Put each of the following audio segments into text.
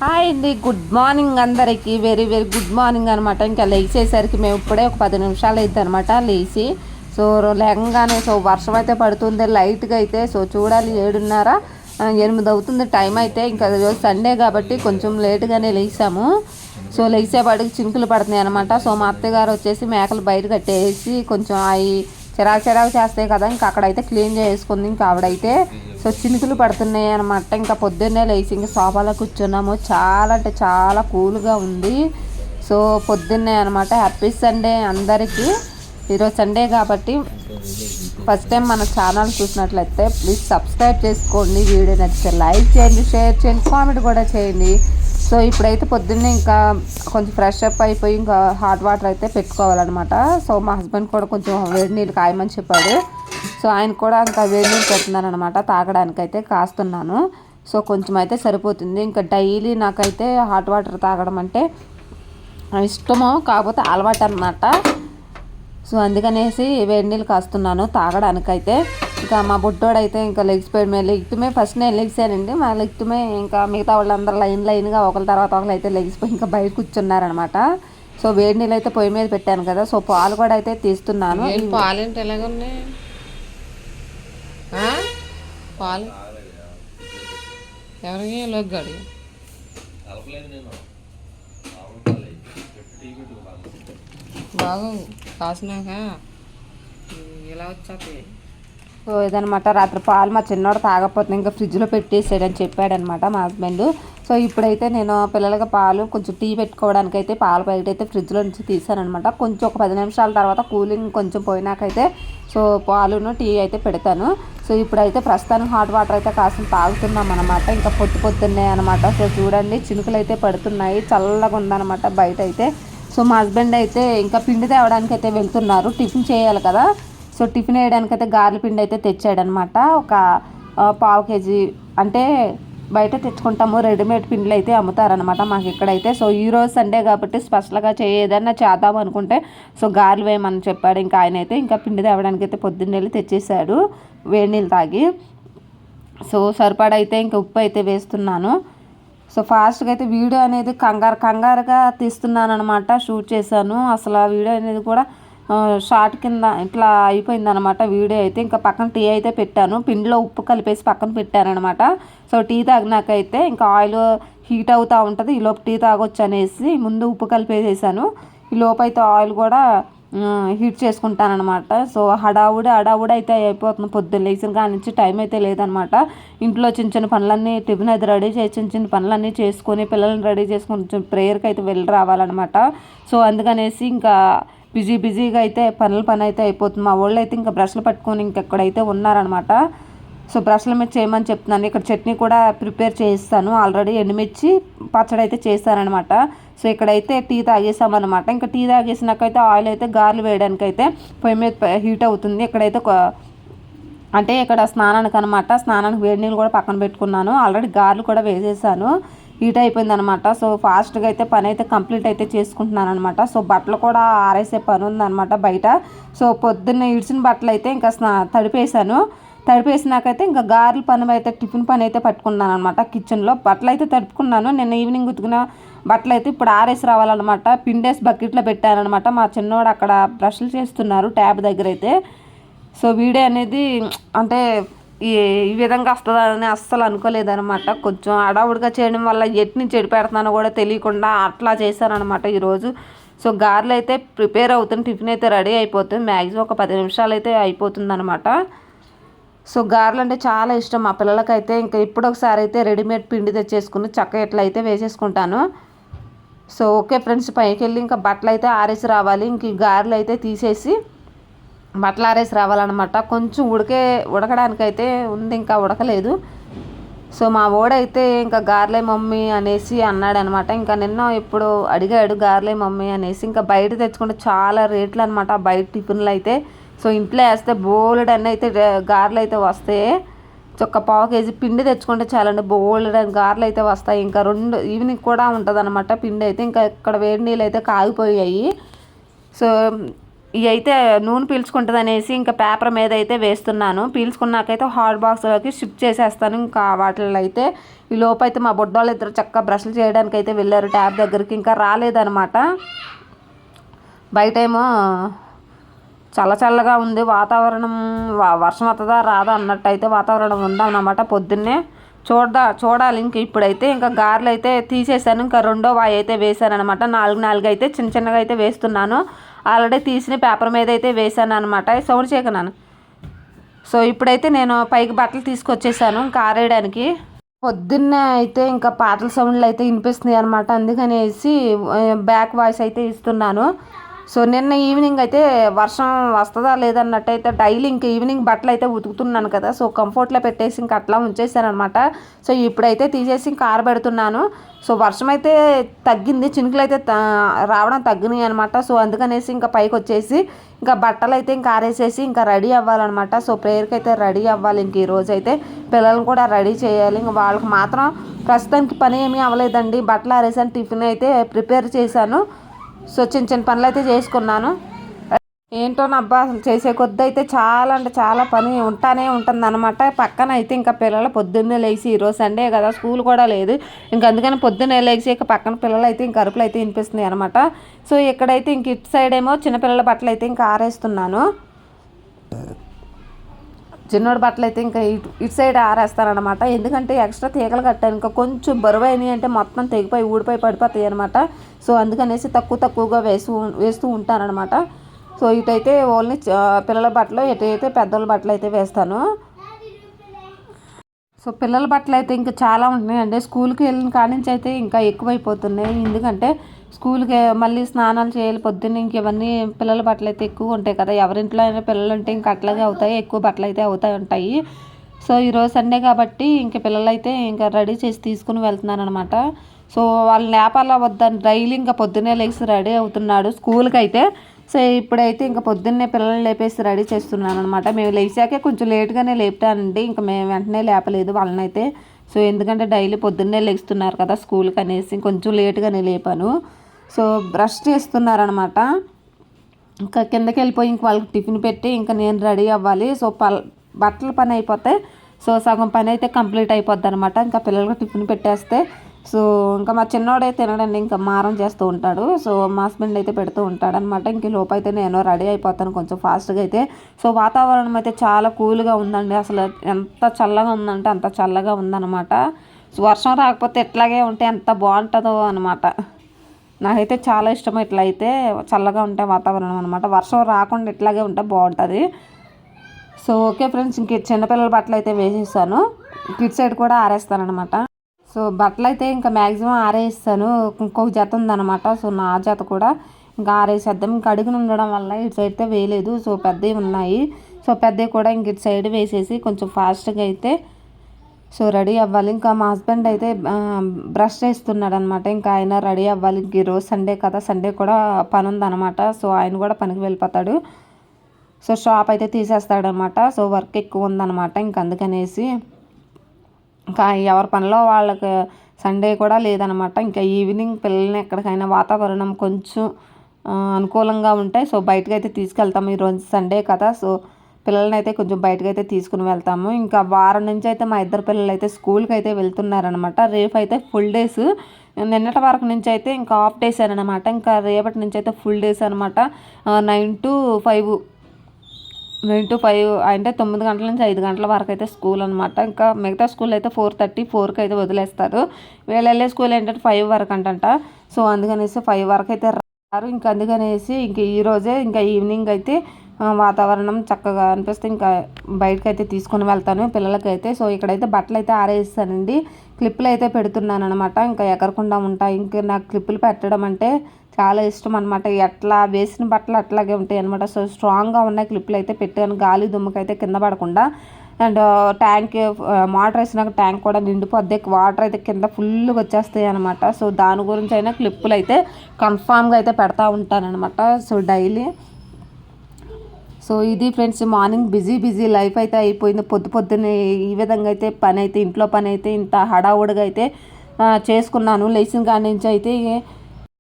Hi అండి, good morning అందరికీ. Very very good morning అనమాట. ఇంకా లేచేసరికి మేము ఇప్పుడే ఒక 10 నిమిషాలు అవుతుంది అనమాట లేచి. సో లేకంగానే వర్షం అయితే పడుతుంది లైట్గా అయితే. సో చూడాలి 7:30 8 అవుతుంది టైం అయితే. ఇంకా రోజు సండే కాబట్టి కొంచెం లేట్గానే లేచాము. సో లేచేపాటికి చినుకులు పడుతున్నాయి అనమాట. సో మా అత్తగారు వచ్చేసి మేకలు బయట కట్టేసి కొంచెం అవి చిరాకు చేస్తాయి కదా, ఇంకా అక్కడైతే క్లీన్ చేసుకుంది ఇంకా ఆవిడైతే. సో చినుకులు పడుతున్నాయి అనమాట. ఇంకా పొద్దున్నే లేచి ఇంకా సోఫాలో కూర్చున్నాము. చాలా అంటే చాలా కూల్గా ఉంది. సో పొద్దున్నే అనమాట. హ్యాపీ సండే అందరికీ. ఈరోజు సండే కాబట్టి ఫస్ట్ టైం మన ఛానల్ చూసినట్లయితే ప్లీజ్ సబ్స్క్రైబ్ చేసుకోండి. వీడియో నచ్చితే లైక్ చేయండి, షేర్ చేయండి, కామెంట్ కూడా చేయండి. సో ఇప్పుడైతే పొద్దున్నే ఇంకా కొంచెం ఫ్రెష్ అప్ అయిపోయి ఇంకా హాట్ వాటర్ అయితే పెట్టుకోవాలన్నమాట. సో మా హస్బెండ్ కూడా కొంచెం వేడి నీళ్ళు కాయమని చెప్పాడు. సో ఆయన కూడా ఇంకా వేడి నీళ్ళు పెడుతున్నాను అనమాట. తాగడానికైతే కాస్తున్నాను. సో కొంచెం అయితే సరిపోతుంది. ఇంకా డైలీ నాకైతే హాట్ వాటర్ తాగడం అంటే ఇష్టమో కాకపోతే అలవాటు అనమాట. సో అందుకనేసి వేడి నీళ్ళు కాస్తున్నాను తాగడానికైతే. ఇంకా మా బుడ్డోడైతే ఇంకా లెగ్స్మే ఫస్ట్ నేను లెగ్సానండి. మా లెగ్తుమే ఇంకా మిగతా వాళ్ళందరూ లైన్గా ఒకరి తర్వాత ఒకరు అయితే లెగ్సిపోయి ఇంకా బయట కూర్చున్నారనమాట. సో వేడి నీళ్ళు అయితే పొయ్యి మీద పెట్టాను కదా. సో పాలు కూడా అయితే తీస్తున్నాను. పాలు ఏంటి ఎలాగున్నాయి? పాలు ఎవరికి లోగ్గాడు బాగు కాసినాక ఇలా వచ్చాక. సో ఇదనమాట. రాత్రి పాలు మా చిన్నోడు తాగకపోతే ఇంకా ఫ్రిడ్జ్లో పెట్టేసాడని చెప్పాడనమాట మా హస్బెండ్. సో ఇప్పుడైతే నేను పిల్లలకి పాలు కొంచెం టీ పెట్టుకోవడానికి అయితే పాలు బయట అయితే ఫ్రిడ్జ్లో నుంచి తీసానమాట. కొంచెం ఒక 10 నిమిషాల తర్వాత కూలింగ్ కొంచెం పోయినాకైతే సో పాలును టీ అయితే పెడతాను. సో ఇప్పుడైతే ప్రస్తుతానికి హాట్ వాటర్ అయితే కాసిన తాగుతున్నాం అనమాట. ఇంకా పొద్దున్నే అనమాట. సో చూడండి చినుకులు అయితే పడుతున్నాయి. చల్లగా ఉందన్నమాట బయట అయితే. సో మా హస్బెండ్ అయితే ఇంకా పిండి తేవడానికి అయితే వెళ్తున్నారు. టిఫిన్ చేయాలి కదా. సో టిఫిన్ వేయడానికైతే గారెల పిండి అయితే తెచ్చాడనమాట. ఒక 1/2 kg అంటే బయట తెచ్చుకుంటాము. రెడీమేడ్ పిండిలు అయితే అమ్ముతారనమాట మాకు ఇక్కడైతే. సో ఈరోజు సండే కాబట్టి స్పెషల్గా ఏదైనా చేద్దాం అనుకుంటే సో గారెలు వేయమని చెప్పాడు. ఇంకా ఆయన అయితే ఇంకా పిండి తేవడానికి అయితే పొద్దున్న వెళ్ళి తెచ్చేసాడు వేడి నీళ్ళు తాగి. సో సరిపడైతే ఇంకా ఉప్పు అయితే వేస్తున్నాను. సో ఫాస్ట్గా అయితే వీడియో అనేది కంగారుగా తీస్తున్నాను అనమాట. షూట్ చేశాను. అసలు ఆ వీడియో అనేది కూడా షార్ట్ కింద ఇట్లా అయిపోయిందనమాట వీడియో అయితే. ఇంకా పక్కన టీ అయితే పెట్టాను. పిండిలో ఉప్పు కలిపేసి పక్కన పెట్టానమాట. సో టీ తాగినాకైతే ఇంకా ఆయిల్ హీట్ అవుతూ ఉంటుంది. ఈ లోపు టీ తాగొచ్చు అనేసి ముందు ఉప్పు కలిపేసేసాను. ఈ లోపు అయితే ఆయిల్ కూడా హీట్ చేసుకుంటానమాట. సో హడావుడి అయితే అయిపోతుంది. పొద్దున్న లేచిన కాడ నుంచి టైం అయితే లేదనమాట. ఇంట్లో చిన్న పనులన్నీ టిఫిన్ అయితే రెడీ చేసి చిన్న పనులన్నీ చేసుకొని పిల్లల్ని రెడీ చేసుకొని కొంచెం ప్రేయర్కి అయితే వెళ్ళి రావాలన్నమాట. సో అందుకనేసి ఇంకా బిజీగా అయితే పని అయితే అయిపోతుంది. మా వాళ్ళు అయితే ఇంకా బ్రష్లు పట్టుకొని ఇంకెక్కడైతే ఉన్నారనమాట. సో బ్రష్ల మీద చేయమని చెప్తున్నాను. ఇక్కడ చట్నీ కూడా ప్రిపేర్ చేస్తాను. ఆల్రెడీ ఎండుమిర్చి పచ్చడి అయితే చేస్తానమాట. సో ఇక్కడైతే టీ తాగేసామన్నమాట. ఇంకా టీ తాగేసినాకైతే ఆయిల్ అయితే గారెలు వేయడానికైతే పొయ్యి మీద హీట్ అవుతుంది. ఇక్కడైతే అంటే ఇక్కడ స్నానానికి వేడి నీళ్ళు కూడా పక్కన పెట్టుకున్నాను. ఆల్రెడీ గారెలు కూడా వేసేసాను. హీట్ అయిపోయిందనమాట. సో ఫాస్ట్గా అయితే పని అయితే కంప్లీట్ అయితే చేసుకుంటున్నాను అనమాట. సో బట్టలు కూడా ఆరేసే పని ఉందన్నమాట బయట. సో పొద్దున్న ఇడిచిన బట్టలు అయితే ఇంకా తడిపేసినాకైతే ఇంకా గారెల పని అయితే టిఫిన్ పని అయితే పట్టుకున్నాను అనమాట. కిచెన్లో బట్టలు అయితే తడుపుకున్నాను. నిన్న ఈవినింగ్ ఉతికిన బట్టలు అయితే ఇప్పుడు ఆరేసి రావాలన్నమాట. పిండేసి బకెట్లో పెట్టానమాట. మా చిన్నవాడు అక్కడ బ్రష్లు చేస్తున్నారు ట్యాబ్ దగ్గర అయితే. సో వీడియో అనేది అంటే ఈ విధంగా వస్తుందని అస్సలు అనుకోలేదనమాట. కొంచెం అడావుడిగా చేయడం వల్ల ఎట్ని చెడి పెడుతున్నానో కూడా తెలియకుండా అట్లా చేశానమాట ఈరోజు. సో గారెలు అయితే ప్రిపేర్ అవుతుంది. టిఫిన్ అయితే రెడీ అయిపోతుంది. మ్యాక్సిమం ఒక 10 నిమిషాలు అయితే అయిపోతుంది అనమాట. సో గారెలు అంటే చాలా ఇష్టం మా పిల్లలకైతే. ఇంకా ఇప్పుడు ఒకసారి అయితే రెడీమేడ్ పిండి తెచ్చేసుకుని చక్కగా ఎట్లయితే వేసేసుకుంటాను. సో ఓకే ఫ్రెండ్స్, పైకి వెళ్ళి ఇంకా బట్టలు అయితే ఆరేసి రావాలి. ఇంక ఈ గారెలు అయితే తీసేసి బట్టలు ఆరేసి రావాలన్నమాట. కొంచెం ఉడకడానికైతే ఉంది, ఇంకా ఉడకలేదు. సో మా ఓడైతే ఇంకా గారెలే మమ్మీ అనేసి అన్నాడనమాట. ఇంకా నిన్న ఇప్పుడు అడిగాడు గారెలే మమ్మీ అనేసి. ఇంకా బయట తెచ్చుకుంటే చాలా రేట్లు అనమాట బయట టిఫిన్లు అయితే. సో ఇంట్లో వేస్తే బోలెడ్ అన్నీ అయితే గారెలు అయితే వస్తాయి. ఒక 1/2 kg పిండి తెచ్చుకుంటే చాలండి బోలెడ్ అని గారెలు అయితే వస్తాయి. ఇంకా ఈవినింగ్ కూడా ఉంటుంది అనమాట పిండి అయితే. ఇంకా ఇక్కడ వేడి నీళ్ళు అయితే కాగిపోయాయి. సో ఇవి అయితే నూనె పీల్చుకుంటుంది అనేసి ఇంకా పేపర్ మీద అయితే వేస్తున్నాను. పీల్చుకున్నాకైతే హాట్ బాక్స్లోకి షిఫ్ట్ చేసేస్తాను. ఇంకా వాటిల్లో అయితే ఈ లోపు అయితే మా బొడ్డోళ్ళు ఇద్దరు చక్కగా బ్రష్లు చేయడానికి అయితే వెళ్ళారు ట్యాప్ దగ్గరికి, ఇంకా రాలేదనమాట. బయటేమో చల్లగా ఉంది వాతావరణం, వర్షం వస్తుందా రాదా అన్నట్టు అయితే వాతావరణం ఉందన్నమాట. పొద్దున్నే చూడాలి. ఇంక ఇప్పుడైతే ఇంకా గారెలు అయితే తీసేసాను, ఇంకా రెండో వాయి అయితే వేసాను అనమాట. 4 అయితే చిన్నగా అయితే వేస్తున్నాను. ఆల్రెడీ తీసిన పేపర్ మీద అయితే వేసాను అనమాట. సౌండ్ చేయకనాను. సో ఇప్పుడైతే నేను పైకి బట్టలు తీసుకొచ్చేసాను ఇంకా ఆరేయడానికి. పొద్దున్నే అయితే ఇంకా పాటల సౌండ్లు అయితే వినిపిస్తున్నాయి అనమాట, అందుకనేసి బ్యాక్ వాయిస్ అయితే ఇస్తున్నాను. సో నిన్న ఈవినింగ్ అయితే వర్షం వస్తుందా లేదన్నట్టయితే డైలీ ఇంకా ఈవినింగ్ బట్టలు అయితే ఉతుకుతున్నాను కదా, సో కంఫర్ట్లో పెట్టేసి ఇంకా అట్లా ఉంచేసాను అనమాట. సో ఇప్పుడైతే తీసేసి ఇంకా ఆరబెడుతున్నాను. సో వర్షం అయితే తగ్గింది, చినుకులు అయితే రావడం తగ్గినాయి అనమాట. సో అందుకనేసి ఇంకా పైకి వచ్చేసి ఇంకా బట్టలు అయితే ఇంకా ఆరేసేసి ఇంకా రెడీ అవ్వాలన్నమాట. సో ప్రేయర్కి అయితే రెడీ అవ్వాలి. ఇంక ఈరోజు అయితే పిల్లల్ని కూడా రెడీ చేయాలి. ఇంక వాళ్ళకి మాత్రం ప్రస్తుతానికి పని ఏమీ అవ్వలేదండి. బట్టలు ఆరేసాను, టిఫిన్ అయితే ప్రిపేర్ చేశాను. సో చిన్న పనులు అయితే చేసుకున్నాను. ఏంటో నా అబ్బా చేసే కొద్ది అయితే చాలా అంటే చాలా పని ఉంటానే ఉంటుంది అనమాట. పక్కన అయితే ఇంకా పిల్లలు పొద్దున్నే లేచి, ఈరోజు సండే కదా స్కూల్ కూడా లేదు, ఇంకా అందుకని పొద్దున్నే లేచి ఇక పక్కన పిల్లలు అయితే ఇంక అరుపులు అయితే వినిపిస్తున్నాయి అనమాట. సో ఇక్కడైతే ఇంక ఇటు సైడ్ ఏమో చిన్నపిల్లల బట్టలు అయితే ఇంకా ఆరేస్తున్నాను. చిన్నోడి బట్టలు అయితే ఇంకా ఇటు సైడ్ ఆరేస్తానమాట. ఎందుకంటే ఎక్స్ట్రా తీగలు కట్టాను, ఇంకా కొంచెం బరువు అయినాయి అంటే మొత్తం తెగిపోయి ఊడిపోయి పడిపోతాయి అనమాట. సో అందుకనేసి తక్కువగా వేస్తూ ఉంటానన్నమాట. సో ఇటైతే ఓన్లీ పిల్లల బట్టలు, ఇటైతే పెద్దోళ్ళ బట్టలు అయితే వేస్తాను. సో పిల్లల బట్టలు అయితే ఇంకా చాలా ఉంటున్నాయండి. స్కూల్కి వెళ్ళిన కాడి నుంచి అయితే ఇంకా ఎక్కువైపోతున్నాయి. ఎందుకంటే స్కూల్కి మళ్ళీ స్నానాలు చేయాలి పొద్దున్న, ఇంక ఇవన్నీ పిల్లల బట్టలు అయితే ఎక్కువ ఉంటాయి కదా. ఎవరింట్లో అయినా పిల్లలు ఉంటే ఇంకా అట్లాగే అవుతాయి, ఎక్కువ బట్టలు అయితే ఉంటాయి. సో ఈరోజు సండే కాబట్టి ఇంక పిల్లలు అయితే ఇంకా రెడీ చేసి తీసుకుని వెళ్తున్నాను అనమాట. సో వాళ్ళు లేపాలా వద్దని డైలీ ఇంకా పొద్దున్నే లేచి రెడీ అవుతున్నాడు స్కూల్కి అయితే. సో ఇప్పుడైతే ఇంకా పొద్దున్నే పిల్లల్ని లేపేసి రెడీ చేస్తున్నాను అనమాట. మేము లేచాకే కొంచెం లేట్గానే లేపుతానండి, ఇంకా మేము వెంటనే లేపలేదు వాళ్ళనైతే. సో ఎందుకంటే డైలీ పొద్దున్నే లేస్తున్నారు కదా స్కూల్కి అనేసి కొంచెం లేట్గానే లేపాను. సో బ్రష్ చేస్తున్నారనమాట. ఇంకా కిందకి వెళ్ళిపోయి ఇంక వాళ్ళకి టిఫిన్ పెట్టి ఇంకా నేను రెడీ అవ్వాలి. సో బట్టల పని అయిపోతే సో సగం పని అయితే కంప్లీట్ అయిపోద్ది అనమాట. ఇంకా పిల్లలకి టిఫిన్ పెట్టేస్తే సో ఇంకా మా చిన్నోడే తినడండి, ఇంకా మారం చేస్తూ ఉంటాడు. సో మా హస్బెండ్ అయితే పెడుతూ ఉంటాడు అనమాట. ఇంక లోపు అయితే నేను రెడీ అయిపోతాను కొంచెం ఫాస్ట్గా అయితే. సో వాతావరణం అయితే చాలా కూల్గా ఉందండి, అసలు ఎంత చల్లగా ఉందంటే అంత చల్లగా ఉందన్నమాట. సో వర్షం రాకపోతే ఎట్లాగే ఉంటే ఎంత బాగుంటుందో అనమాట. నాకైతే చాలా ఇష్టం ఇట్లా అయితే చల్లగా ఉంటే వాతావరణం అనమాట. వర్షం రాకుండా ఇట్లాగే ఉంటే బాగుంటుంది. సో ఓకే ఫ్రెండ్స్, ఇంక చిన్నపిల్లల బట్టలు అయితే వేసేసాను, కిడ్ సైడ్ కూడా ఆరేస్తాను అనమాట. సో బట్టలు అయితే ఇంకా మ్యాక్సిమం ఆరేస్తాను. ఇంకొక జత ఉందన్నమాట. సో నా జత కూడా ఇంకా ఆరేసేద్దాం. ఇంకా అడుగుని ఉండడం వల్ల ఇటు సైడ్ అయితే వేయలేదు. సో పెద్దవి ఉన్నాయి, సో పెద్దవి కూడా ఇంక ఇటు సైడ్ వేసేసి కొంచెం ఫాస్ట్గా అయితే సో రెడీ అవ్వాలి. ఇంకా మా హస్బెండ్ అయితే బ్రష్ చేస్తున్నాడు అనమాట. ఇంకా ఆయన రెడీ అవ్వాలి. ఇంక ఈరోజు సండే కదా, సండే కూడా పని ఉందన్నమాట. సో ఆయన కూడా పనికి వెళ్ళిపోతాడు. సో షాప్ అయితే తీసేస్తాడనమాట. సో వర్క్ ఎక్కువ ఉందన్నమాట. ఇంక అందుకనేసి ఇంకా ఎవరి పనిలో వాళ్ళకి సండే కూడా లేదనమాట. ఇంకా ఈవినింగ్ పిల్లల్ని ఎక్కడికైనా వాతావరణం కొంచెం అనుకూలంగా ఉంటే సో బయటకైతే తీసుకెళ్తాము. ఈరోజు సండే కదా, సో పిల్లల్ని అయితే కొంచెం బయటకు అయితే తీసుకుని వెళ్తాము. ఇంకా వారం నుంచి అయితే మా ఇద్దరు పిల్లలు అయితే స్కూల్కి అయితే వెళ్తున్నారనమాట. రేపు అయితే ఫుల్ డేస్, నిన్నటి వరకు నుంచి అయితే ఇంకా హాఫ్ డేస్ అనమాట. ఇంకా రేపటి నుంచి అయితే ఫుల్ డేస్ అనమాట. 9 to 5 అంటే 9 గంటల నుంచి 5 గంటల వరకు అయితే స్కూల్ అనమాట. ఇంకా మిగతా స్కూల్ అయితే 4:30, 4కి అయితే వదిలేస్తారు. వీళ్ళు వెళ్ళే స్కూల్ ఏంటంటే 5 వరకు అంట. సో అందుకనేసి 5 వరకు అయితే రారు. ఇంకా అందుకనేసి ఇంక ఈరోజే ఇంకా ఈవినింగ్ అయితే వాతావరణం చక్కగా అనిపిస్తే ఇంకా బయటకు అయితే తీసుకొని వెళ్తాను పిల్లలకైతే. సో ఇక్కడైతే బట్టలు అయితే ఆరేస్తానండి, క్లిప్పులు అయితే పెడుతున్నాను అనమాట. ఇంకా ఎగరకుండా ఉంటాయి. ఇంకా నాకు క్లిప్పులు పెట్టడం అంటే చాలా ఇష్టం అనమాట. ఎట్లా వేసిన బట్టలు అట్లాగే ఉంటాయి అనమాట. సో స్ట్రాంగ్గా ఉన్న క్లిప్పులు అయితే పెట్టాను, గాలి దుమ్ముకైతే కింద పడకుండా. అండ్ ట్యాంక్ మోటార్ వేసినాక ట్యాంక్ కూడా నిండిపోద్ది, వాటర్ అయితే కింద ఫుల్గా వచ్చేస్తాయి అనమాట. సో దాని గురించి అయినా క్లిప్పులు అయితే కన్ఫామ్గా అయితే పెడతా ఉంటాను అనమాట. సో డైలీ సో ఇది ఫ్రెండ్స్, మార్నింగ్ బిజీ లైఫ్ అయితే అయిపోయింది. పొద్దున్నే ఈ విధంగా అయితే పని అయితే ఇంట్లో పని అయితే ఇంత హడావుడిగా అయితే చేసుకున్నాను లేచిన కాడి నుంచి అయితే.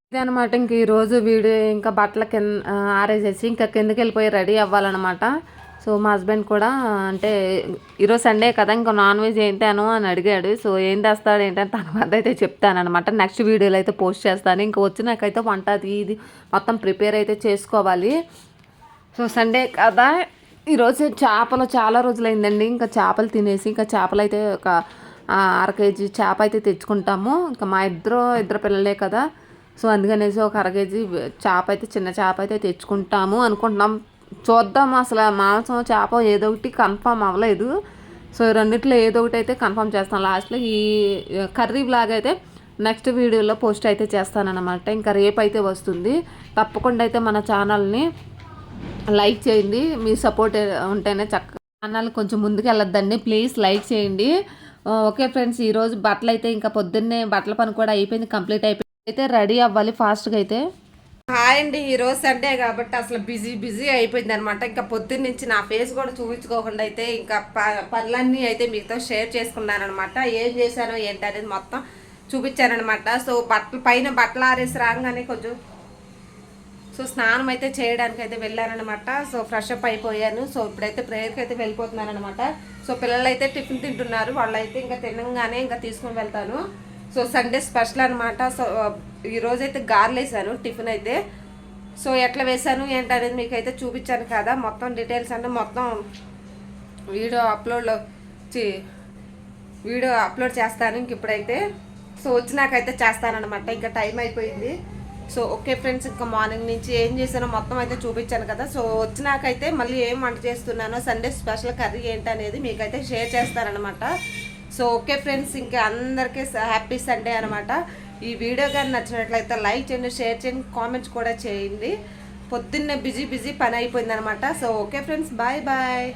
ఇదే అనమాట ఇంక ఈరోజు వీడియో. ఇంకా బట్టల కింద ఆరేసేసి ఇంకా కిందకి వెళ్ళిపోయి రెడీ అవ్వాలన్నమాట. సో మా హస్బెండ్ కూడా అంటే ఈరోజు సండే కదా ఇంకా నాన్ వెజ్ ఏంటాను అని అడిగాడు. సో ఏం తెస్తాడు ఏంటని తర్వాత అయితే చెప్తానమాట. నెక్స్ట్ వీడియోలో అయితే పోస్ట్ చేస్తాను. ఇంకా వచ్చినాకైతే వంట అది ఇది మొత్తం ప్రిపేర్ అయితే చేసుకోవాలి. సో సండే కదా ఈరోజు చేపలు చాలా రోజులైందండి. ఇంకా చేపలు తినేసి ఇంకా చేపలు అయితే ఒక 1/2 కేజీ చేప అయితే తెచ్చుకుంటాము. ఇంకా మా ఇద్దరు పిల్లలే కదా, సో అందుకనేసి ఒక 1/2 కేజీ చేప అయితే చిన్న చేప అయితే తెచ్చుకుంటాము అనుకుంటున్నాం. చూద్దాం, అసలు మాంసం చేప ఏదో ఒకటి కన్ఫర్మ్ అవ్వలేదు. సో రెండిట్లో ఏదో ఒకటి అయితే కన్ఫర్మ్ చేస్తాను. లాస్ట్లో ఈ కర్రీ బ్లాగ్ అయితే నెక్స్ట్ వీడియోలో పోస్ట్ అయితే చేస్తానన్నమాట. ఇంకా రేపు అయితే వస్తుంది. తప్పకుండా అయితే మన ఛానల్ని లైక్ చేయండి. మీ సపోర్ట్ ఉంటేనే చక్కగా ఛానల్ కొంచెం ముందుకు వెళ్ళొద్దండి. ప్లీజ్ లైక్ చేయండి. ఓకే ఫ్రెండ్స్, ఈరోజు బట్టలు అయితే ఇంకా పొద్దున్నే బట్టల పని కూడా అయిపోయింది, కంప్లీట్ అయిపోయింది. అయితే రెడీ అవ్వాలి ఫాస్ట్గా అయితే. హాయ్ అండి, ఈరోజు సండే కాబట్టి అసలు బిజీ అయిపోయింది అనమాట. ఇంకా పొద్దున్న నుంచి నా ఫేస్ కూడా చూపించుకోకుండా అయితే ఇంకా పనులన్నీ అయితే మీతో షేర్ చేసుకున్నాను అనమాట. ఏం చేశానో ఏంటి అనేది మొత్తం చూపించానమాట. సో బట్టలు ఆరేసి రాగానే కొంచెం స్నానం అయితే చేయడానికి అయితే వెళ్ళానమాట. సో ఫ్రెష్ అప్ అయిపోయాను. సో ఇప్పుడైతే ప్రేయర్కి అయితే వెళ్ళిపోతున్నాను అనమాట. సో పిల్లలు అయితే టిఫిన్ తింటున్నారు. వాళ్ళైతే ఇంకా తినగానే ఇంకా తీసుకొని వెళ్తాను. సో సండే స్పెషల్ అనమాట. సో ఈరోజైతే గారెలు వేసాను టిఫిన్ అయితే. సో ఎట్లా వేసాను ఏంటనేది మీకు అయితే చూపించాను కదా. మొత్తం డీటెయిల్స్ అంటే మొత్తం వీడియో అప్లోడ్ చేస్తాను ఇంక ఇప్పుడైతే. సో వచ్చినాకైతే చేస్తానన్నమాట. ఇంకా టైం అయిపోయింది. సో ఓకే ఫ్రెండ్స్, ఇంకా మార్నింగ్ నుంచి ఏం చేశానో మొత్తం అయితే చూపించాను కదా. సో వచ్చినాకైతే మళ్ళీ ఏం వంట చేస్తున్నానో సండే స్పెషల్ కర్రీ ఏంటనేది మీకైతే షేర్ చేస్తానన్నమాట. సో ఓకే ఫ్రెండ్స్, ఇంకా అందరికీ హ్యాపీ సండే అనమాట. ఈ వీడియో కానీ నచ్చినట్లయితే లైక్ చేయండి, షేర్ చేయండి, కామెంట్స్ కూడా చేయండి. పొద్దున్నే బిజీ పని అయిపోయింది అనమాట. So okay friends, bye.